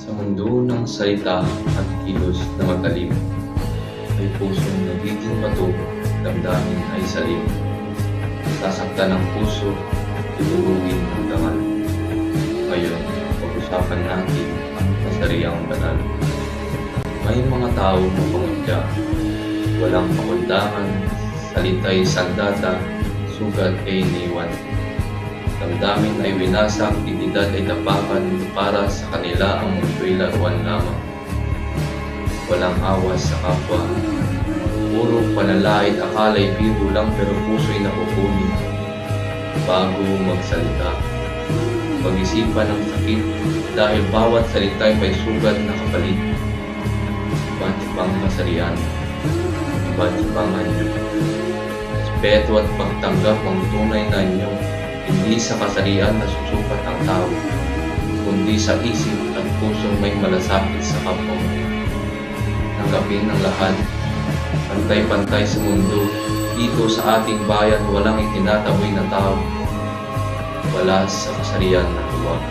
Sa mundo ng salita at kilos na matalim, may pusong nagiging bato, damdamin ay salim. Sasaktan ng puso, tutulugin ng dangal. Ngayon, pag-usapan natin ang kasariang banal. May mga tao mapangudya, walang pakundangan, salita'y sandata, sugat ay iniwan. Damdamin ay winasak, identidad ay tapakan, para sa kanila ang mundo'y laruan lamang. Walang awas sa kapwa, puro panalait, akala'y biro lang pero puso'y nakukunin. Bago magsalita, pag-isipan ng sakit, dahil bawat salita'y may sugat na kapalit. Iba't ibang kasarian, iba't ibang anyo. Respeto at pagtanggap ang tunay na anyo. Hindi sa kasarian na susukat ang tao, kundi sa isip at pusong may malasakit sa kapwa. Tanggapin ang lahat, pantay-pantay sa mundo. Dito sa ating bayan walang itinataboy na tao. Wala sa kasarian na tuwa,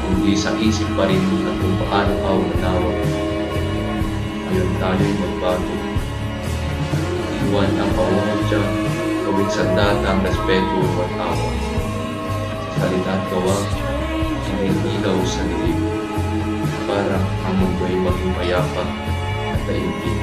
kundi sa isip pa rin at kung paano ka umanawa. Ngayon tayo'y magbago. Iwan ang pangungutya, gawing sandata ang respeto at awa. Sa salita at gawa, ang ilaw sa dilim, para ang mundo ay maging mayapa at taimtim.